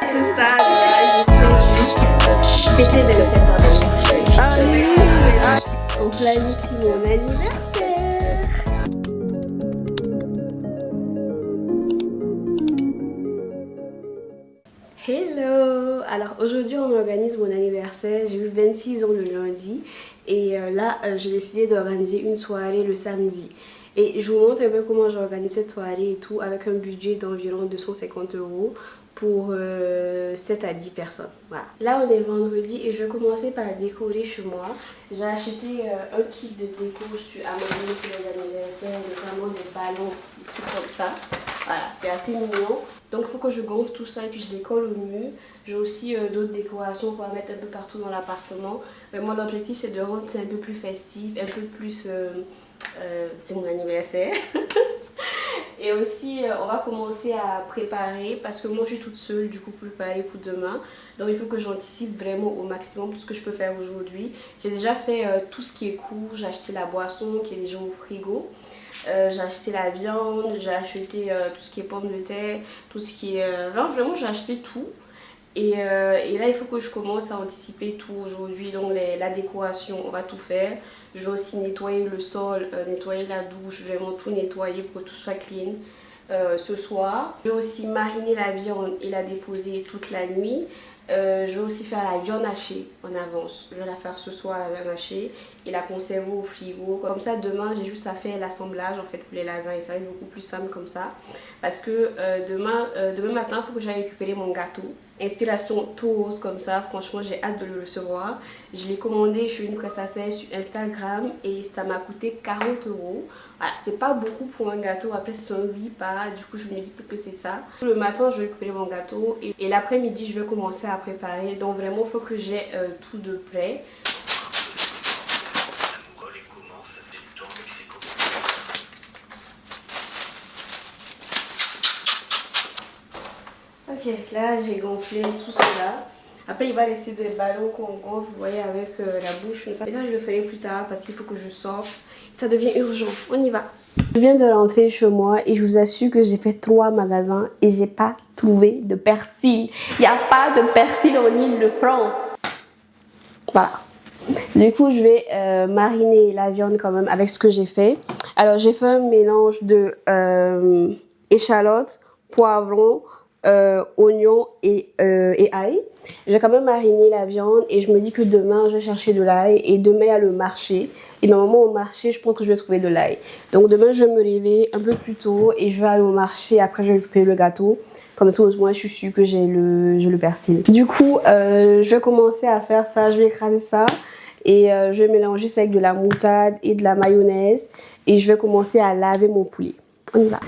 À ce stade-là, je suis juste fêter 27 ans d'anniversaire. On planifie mon anniversaire. Hello! Alors aujourd'hui on organise mon anniversaire, j'ai eu 26 ans le lundi et j'ai décidé d'organiser une soirée le samedi. Et je vous montre un peu comment j'organise cette soirée et tout avec un budget d'environ 250 € pour 7 à 10 personnes. Voilà. Là on est vendredi et je vais commencer par décorer chez moi. J'ai acheté un kit de déco sur Amazon pour les anniversaires, notamment des ballons, des trucs comme ça. Voilà, c'est assez mignon. Donc il faut que je gonfle tout ça et puis je décolle au mur. J'ai aussi d'autres décorations pour mettre un peu partout dans l'appartement. Mais moi l'objectif c'est de rendre ça un peu plus festif, un peu plus... c'est mon anniversaire. Et aussi on va commencer à préparer parce que moi je suis toute seule du coup pour préparer pour demain. Donc il faut que j'anticipe vraiment au maximum tout ce que je peux faire aujourd'hui. J'ai déjà fait tout ce qui est court, j'ai acheté la boisson qui est déjà au frigo. J'ai acheté la viande, j'ai acheté tout ce qui est pommes de terre, tout ce qui est... vraiment j'ai acheté tout. Et là il faut que je commence à anticiper tout aujourd'hui, donc la décoration on va tout faire. Je vais aussi nettoyer le sol, nettoyer la douche, vraiment tout nettoyer pour que tout soit clean ce soir. Je vais aussi mariner la viande et la déposer toute la nuit. Je vais aussi faire la viande hachée en avance. Je vais la faire ce soir, la viande hachée, et la conserver au frigo. Comme ça, demain, j'ai juste à faire l'assemblage en fait pour les lasagnes. Ça va être beaucoup plus simple comme ça. Parce que demain matin, il faut que j'aille récupérer mon gâteau. Inspiration tout rose comme ça. Franchement, j'ai hâte de le recevoir. Je l'ai commandé chez une prestataire sur Instagram et ça m'a coûté 40 €. Voilà, c'est pas beaucoup pour un gâteau. Après, c'est un 8 pas. Du coup, je me dis peut-être que c'est ça. Le matin, je vais récupérer mon gâteau et l'après-midi, je vais commencer à préparer. Donc, vraiment, il faut que j'ai tout de près. Ok, là j'ai gonflé tout cela. Après il va rester des ballons qu'on gonfle, vous voyez, avec la bouche. Et ça je le ferai plus tard parce qu'il faut que je sorte. Ça devient urgent, on y va. Je viens de rentrer chez moi et je vous assure que j'ai fait 3 magasins et j'ai pas trouvé de persil. Il n'y a pas de persil en Île-de-France. Voilà. Du coup je vais mariner la viande quand même avec ce que j'ai fait. Alors j'ai fait un mélange de échalotes, poivrons, oignons et ail. J'ai quand même mariné la viande et je me dis que demain je vais chercher de l'ail et demain il y a le marché et normalement au marché je pense que je vais trouver de l'ail. Donc demain je vais me lever un peu plus tôt et je vais aller au marché, après je vais récupérer le gâteau. Comme ça au moins je suis sûre que j'ai le persil. Du coup je vais commencer à faire ça, je vais écraser ça et je vais mélanger ça avec de la moutarde et de la mayonnaise et je vais commencer à laver mon poulet. On y va.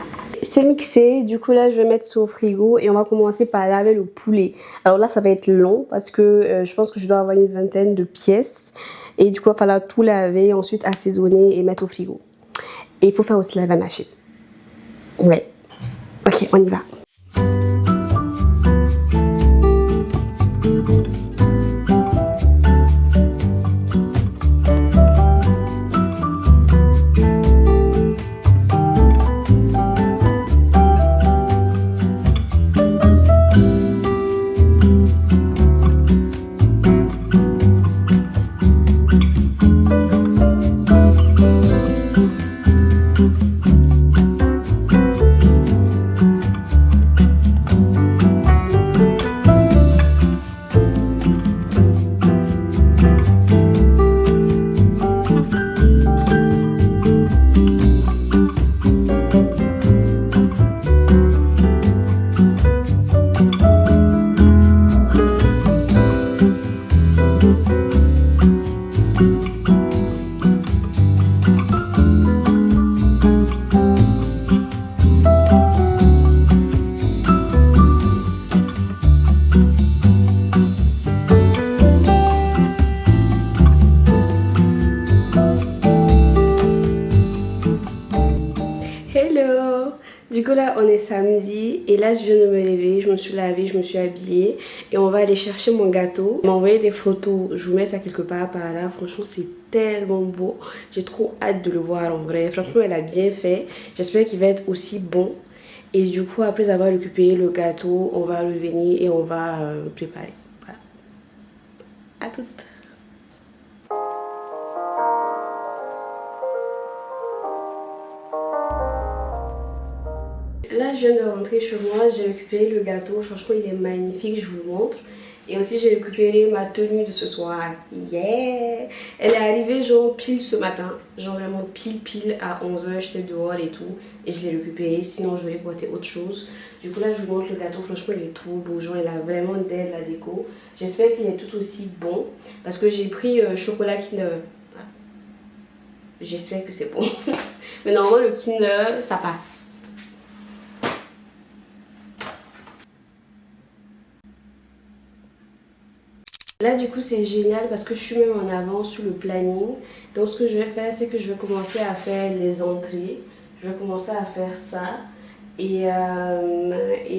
C'est mixé, du coup là je vais mettre ça au frigo et on va commencer par laver le poulet. Alors là ça va être long parce que je pense que je dois avoir une vingtaine de pièces. Et du coup il va falloir tout laver, ensuite assaisonner et mettre au frigo. Et il faut faire aussi la viande hachée. Ouais. Ok, on y va. Du coup là on est samedi et là je viens de me lever, je me suis lavée, je me suis habillée et on va aller chercher mon gâteau. Il m'a envoyé des photos, je vous mets ça quelque part par là, franchement c'est tellement beau. J'ai trop hâte de le voir en vrai, franchement elle a bien fait, j'espère qu'il va être aussi bon. Et du coup, après avoir récupéré le gâteau, on va revenir et on va préparer. Voilà. À toutes. Là, je viens de rentrer chez moi, j'ai récupéré le gâteau. Franchement, il est magnifique, je vous le montre. Et aussi, j'ai récupéré ma tenue de ce soir. Yeah! Elle est arrivée genre pile ce matin. Genre vraiment pile à 11h, j'étais dehors et tout. Et je l'ai récupéré, sinon je voulais porter autre chose. Du coup, là, je vous montre le gâteau. Franchement, il est trop beau. Genre, il a vraiment d'aide la déco. J'espère qu'il est tout aussi bon. Parce que j'ai pris chocolat Kinder. Voilà. J'espère que c'est bon. Mais normalement, le Kinder, ça passe. Là du coup c'est génial parce que je suis même en avance sur le planning. Donc ce que je vais faire, c'est que je vais commencer à faire les entrées. Je vais commencer à faire ça. Et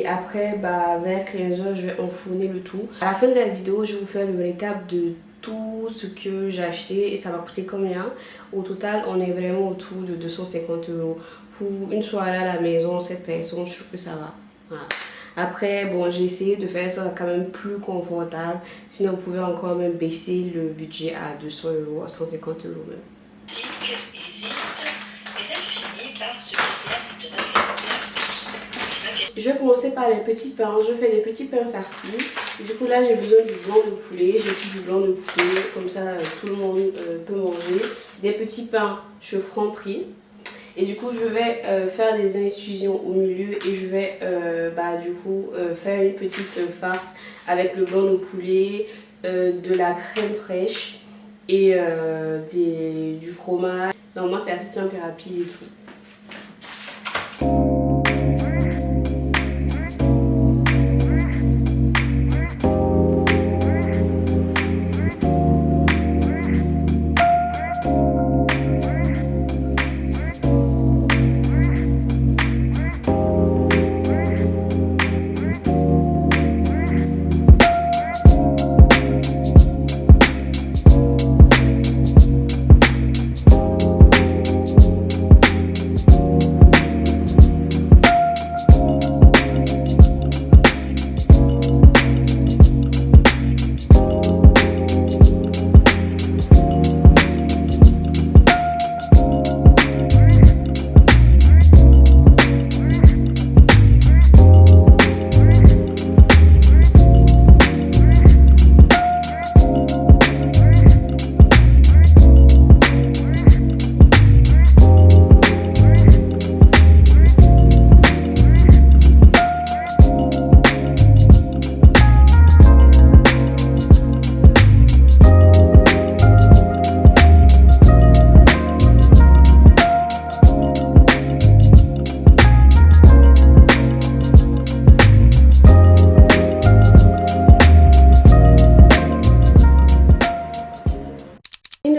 après vers 15h je vais enfourner le tout. À la fin de la vidéo je vais vous faire le récap de tout ce que j'ai acheté et ça va coûter combien. Au total on est vraiment autour de 250 €. Pour une soirée à la maison, 7 personnes, je trouve que ça va. Voilà. Après, bon, j'ai essayé de faire ça quand même plus confortable. Sinon, vous pouvez encore même baisser le budget à 200 €, à 150 € même. Hésite, mais elle finit par se mettre à cette teneur tous. Je vais commencer par les petits pains. Je fais des petits pains farcis. Du coup, là, j'ai besoin du blanc de poulet. J'ai pris du blanc de poulet. Comme ça, tout le monde peut manger. Des petits pains franc prix. Et du coup, je vais faire des infusions au milieu et je vais faire une petite farce avec le blanc de poulet, de la crème fraîche et du fromage. Normalement, c'est assez simple et rapide et tout.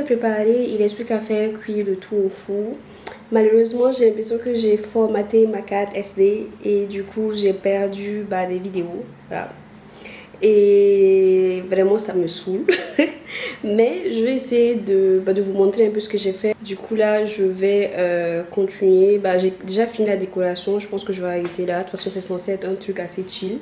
Préparé, il reste plus qu'à faire cuire le tout au four. Malheureusement, j'ai l'impression que j'ai formaté ma carte SD et du coup, j'ai perdu des vidéos. Voilà. Et vraiment, ça me saoule. Mais je vais essayer de vous montrer un peu ce que j'ai fait. Du coup, là, je vais continuer. J'ai déjà fini la décoration. Je pense que je vais arrêter là. De toute façon, c'est censé être un truc assez chill.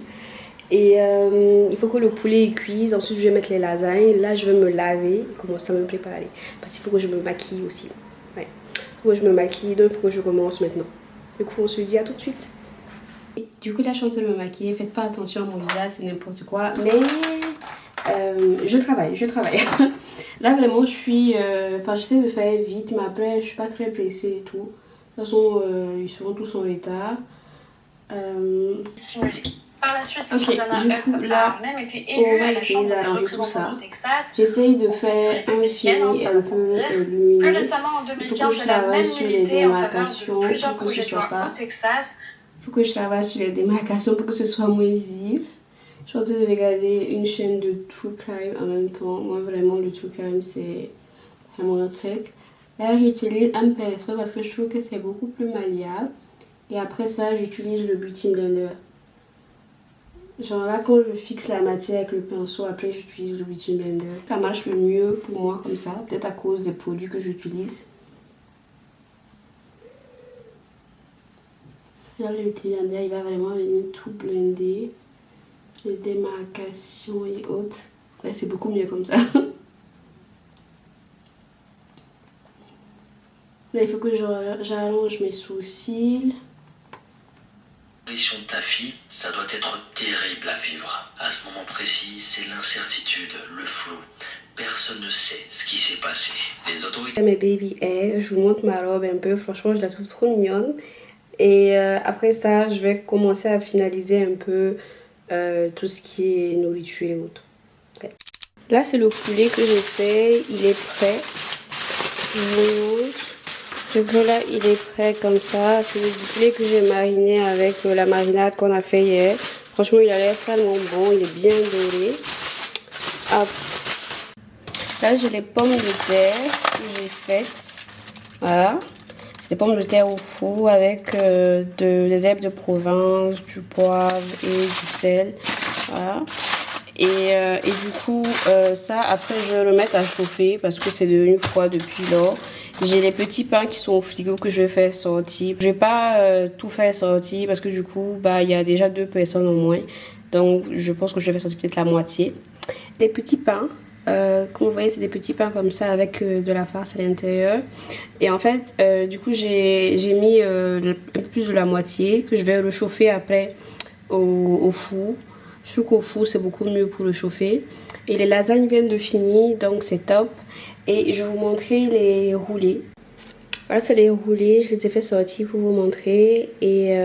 Et il faut que le poulet cuise. Ensuite, je vais mettre les lasagnes. Là, je vais me laver et commencer à me préparer. Parce qu'il faut que je me maquille aussi. Ouais. Il faut que je me maquille. Donc, il faut que je commence maintenant. Du coup, on se dit à tout de suite. Du coup, là, je suis en train de me maquiller. Faites pas attention à mon visage, c'est n'importe quoi. Mais je travaille. Là, vraiment, j'essaie de faire vite. Mais après, je suis pas très pressée et tout. De toute façon, ils seront tous en retard. Simulé. Par la suite, okay, Susanna a même été élue à la Chambre des représentants du Texas. J'essaye de faire un fini un peu lumineux. Plus récemment, en 2015, elle a même milité en faveur de plusieurs projets de loi au Texas. Il faut que je travaille sur les démarcations pour que ce soit moins visible. Je suis en train de regarder une chaîne de True Crime en même temps. Moi, vraiment, le True Crime, c'est vraiment un truc. Là, j'utilise un pinceau parce que je trouve que c'est beaucoup plus malléable. Et après ça, j'utilise le Beauty Blender. Genre là, quand je fixe la matière avec le pinceau, après j'utilise le Beauty Blender. Ça marche le mieux pour moi comme ça, peut-être à cause des produits que j'utilise. Là, le multilander, il va vraiment venir tout blender. Les démarcations et autres. Ouais, c'est beaucoup mieux comme ça. Là, il faut que j'allonge mes sourcils. De ta fille, ça doit être terrible à vivre. À ce moment précis, c'est l'incertitude, le flou. Personne ne sait ce qui s'est passé. Les autorités... Mes baby hairs, je vous montre ma robe un peu. Franchement, je la trouve trop mignonne. Et après ça, je vais commencer à finaliser un peu tout ce qui est nourriture et autres. Ouais. Là, c'est le poulet que j'ai fait. Il est prêt. Je vous montre. Donc là, il est prêt comme ça. C'est le poulet que j'ai mariné avec la marinade qu'on a fait hier. Franchement, il a l'air tellement bon. Il est bien doré. Hop. Là, j'ai les pommes de terre que j'ai faites. Voilà. C'est des pommes de terre au four avec des herbes de Provence, du poivre et du sel. Voilà. Et du coup, ça, après, je vais le mettre à chauffer parce que c'est devenu froid depuis lors. J'ai les petits pains qui sont au frigo que je vais faire sortir. Je vais pas tout faire sortir parce que du coup, bah, il y a déjà 2 personnes en moins. Donc, je pense que je vais faire sortir peut-être la moitié. Les petits pains, comme vous voyez, c'est des petits pains comme ça avec de la farce à l'intérieur. Et en fait, du coup, j'ai mis un peu plus de la moitié que je vais le chauffer après au four. Je trouve qu'au four, c'est beaucoup mieux pour le chauffer. Et les lasagnes viennent de finir, donc c'est top. Et je vais vous montrer les roulés. Voilà, c'est les roulés. Je les ai fait sortir pour vous montrer. Et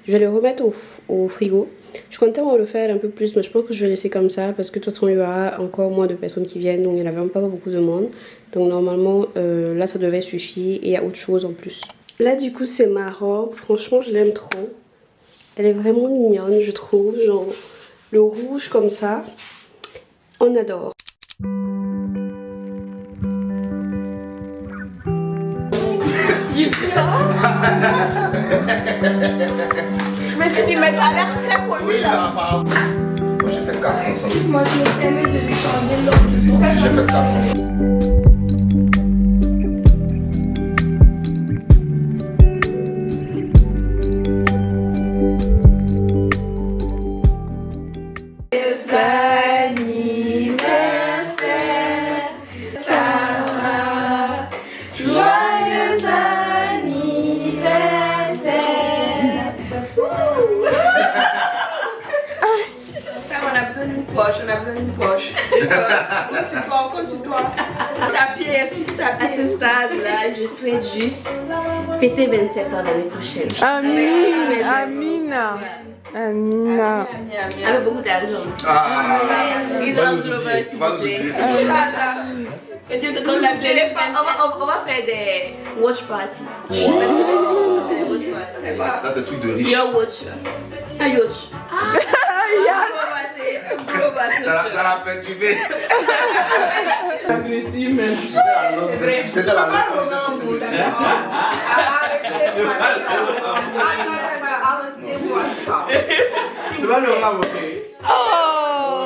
je vais les remettre au frigo. Je comptais en le faire un peu plus, mais je pense que je vais laisser comme ça. Parce que de toute façon, il y aura encore moins de personnes qui viennent. Donc, il n'y en a vraiment pas beaucoup de monde. Donc, normalement, là, ça devait suffire. Et il y a autre chose en plus. Là, du coup, c'est ma robe. Franchement, je l'aime trop. Elle est vraiment mignonne, je trouve. Genre, le rouge comme ça, on adore. Je me suis dit, mais ça a l'air très poli. Oui, là, moi j'ai fait 4 ans. Excuse-moi, je me permets de lui changer l'autre. J'ai fait 4 ans. On a besoin d'une poche. Quand tu dois. À ce stade-là, je souhaite juste fêter 27 ans l'année prochaine. Amina. Amina. Avec beaucoup d'argent aussi. On va faire des watch party. Là, c'est le truc de riche. Your watch. Un watch. Ça l'a perturbé. C'est déjà la Oh!